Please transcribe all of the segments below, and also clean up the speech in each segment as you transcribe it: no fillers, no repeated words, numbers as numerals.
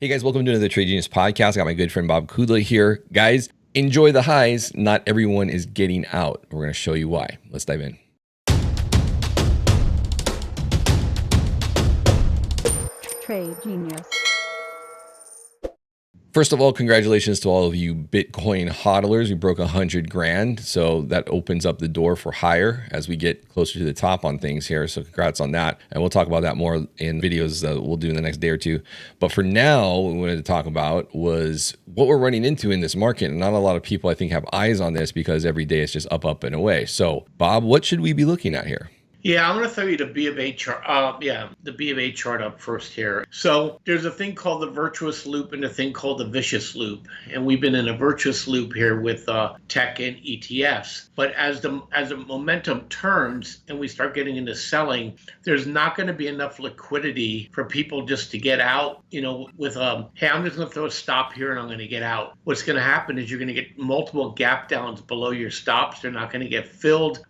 Hey guys, welcome to another Trade Genius podcast. I got my good friend Bob Kudla here. Guys, enjoy the highs. Not everyone is getting out. We're going to show you why. Let's dive in. Trade Genius. First of all, congratulations to all of you Bitcoin hodlers. We broke 100 grand. So that opens up the door for higher as we get closer to the top on things here. So congrats on that. And we'll talk about that more in videos that we'll do in the next day or two. But for now, what we wanted to talk about was what we're running into in this market. And not a lot of people, I think, have eyes on this because every day it's just up and away. So Bob, what should we be looking at here? Yeah, I'm going to throw you the B of A chart. The B of A chart up first here. So there's a thing called the virtuous loop and a thing called the vicious loop, and we've been in a virtuous loop here with tech and ETFs. But as the momentum turns and we start getting into selling, there's not going to be enough liquidity for people just to get out. With hey, I'm just going to throw a stop here and I'm going to get out. What's going to happen is you're going to get multiple gap downs below your stops. They're not going to get filled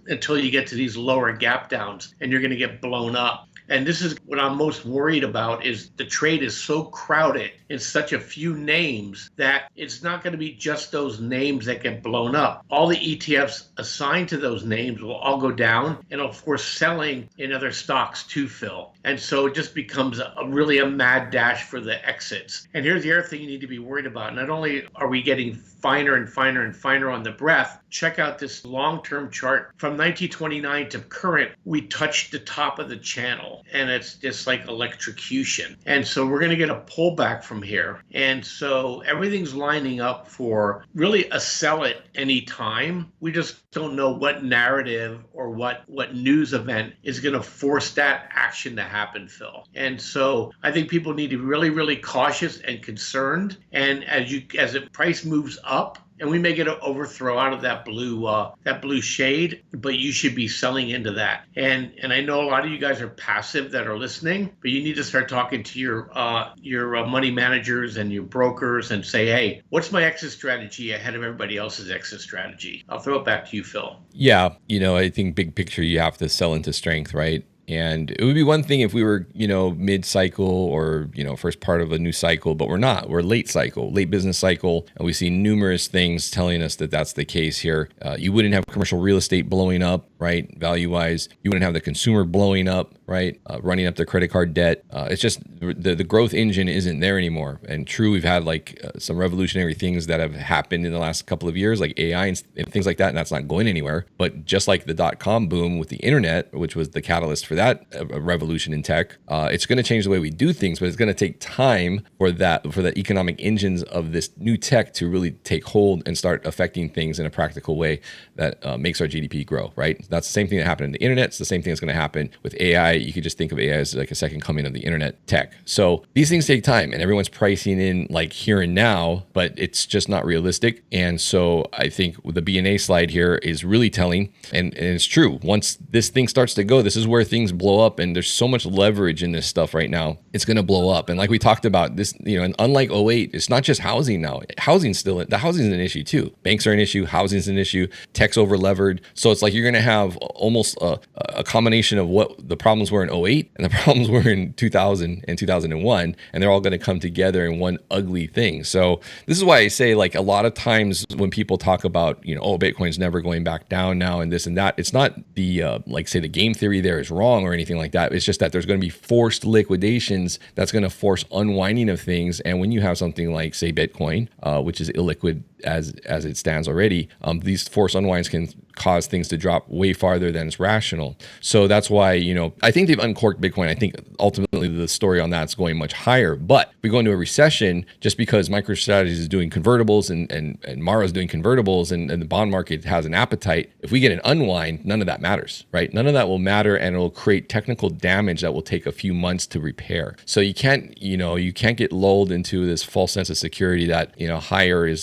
until you get to these lower gap downs, and you're going to get blown up. And this is what I'm most worried about, is the trade is so crowded in such a few names that it's not going to be just those names that get blown up. All the ETFs assigned to those names will all go down, and of course selling in other stocks to fill. And so it just becomes really a mad dash for the exits. And here's the other thing you need to be worried about. Not only are we getting finer and finer and finer on the breath, check out this long-term chart. From 1929 to current, we touched the top of the channel, and it's just like electrocution. And so we're going to get a pullback from here. And so everything's lining up for really a sell at any time. We just don't know what narrative or what news event is going to force that action to happen, Phil. And so I think people need to be really, really cautious and concerned. And as the price moves up, and we may get an overthrow out of that blue shade, but you should be selling into that. And I know a lot of you guys are passive that are listening, but you need to start talking to your money managers and your brokers and say, hey, what's my exit strategy ahead of everybody else's exit strategy? I'll throw it back to you, Phil. Yeah, I think big picture, you have to sell into strength, right? And it would be one thing if we were, mid-cycle or, first part of a new cycle, but we're not. We're late business cycle. And we see numerous things telling us that that's the case here. You wouldn't have commercial real estate blowing up, right? Value-wise. You wouldn't have the consumer blowing up, right? Running up their credit card debt. It's just the growth engine isn't there anymore. And true, we've had some revolutionary things that have happened in the last couple of years, like AI and things like that, and that's not going anywhere. But just like the dot-com boom with the internet, which was the catalyst for that revolution in tech, it's going to change the way we do things, but it's going to take time for the economic engines of this new tech to really take hold and start affecting things in a practical way that makes our GDP grow, right? That's the same thing that happened in the internet. It's the same thing that's going to happen with AI. You could just think of AI as like a second coming of the internet tech. So these things take time, and everyone's pricing in like here and now, but it's just not realistic. And so I think the B&A slide here is really telling, and it's true. Once this thing starts to go, this is where things blow up, and there's so much leverage in this stuff right now. It's going to blow up. And like we talked about this, and unlike '08, it's not just housing now. Housing's an issue too. Banks are an issue. Housing's an issue. Tech's over levered. So it's like you're going to have almost a combination of what the problems were in '08 and the problems were in 2000 and 2001, and they're all going to come together in one ugly thing. So this is why I say, like, a lot of times when people talk about, Bitcoin's never going back down now and this and that, it's not the say the game theory there is wrong or anything like that. It's just that there's going to be forced liquidations that's going to force unwinding of things. And when you have something like, say, Bitcoin, which is illiquid as it stands already, these forced unwinds can cause things to drop way farther than is rational. So that's why, I think they've uncorked Bitcoin. I think ultimately the story on that's going much higher. But we go into a recession just because MicroStrategy is doing convertibles and Mara's doing convertibles and the bond market has an appetite. If we get an unwind, none of that matters, right? None of that will matter, and it'll create technical damage that will take a few months to repair. So you can't get lulled into this false sense of security that, higher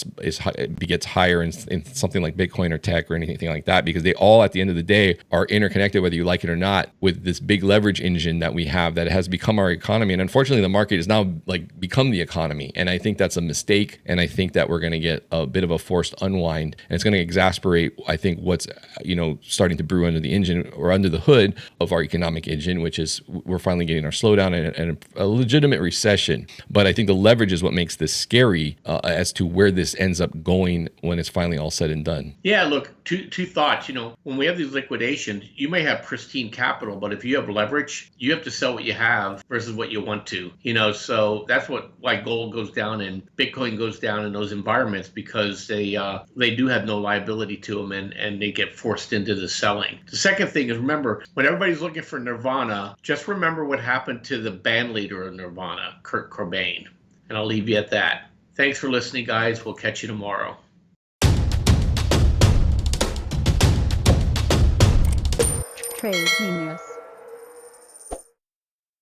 begets higher in something like Bitcoin or tech or anything like that, because they all at the end of the day are interconnected, whether you like it or not, with this big leverage engine that we have that has become our economy. And unfortunately, the market has now like become the economy. And I think that's a mistake. And I think that we're going to get a bit of a forced unwind, and it's going to exasperate, I think, what's, starting to brew under the engine or under the hood of our economic engine, which is we're finally getting our slowdown and a legitimate recession. But I think the leverage is what makes this scary as to where this ends up going when it's finally all said and done. Yeah, look, two thoughts. When we have these liquidations, you may have pristine capital, but if you have leverage, you have to sell what you have versus what you want to. So that's why gold goes down and Bitcoin goes down in those environments, because they do have no liability to them, and they get forced into the selling. The second thing is, remember, when everybody's looking for Nirvana, just remember what happened to the band leader of Nirvana, Kurt Cobain. And I'll leave you at that. Thanks for listening, guys. We'll catch you tomorrow. Trade Genius.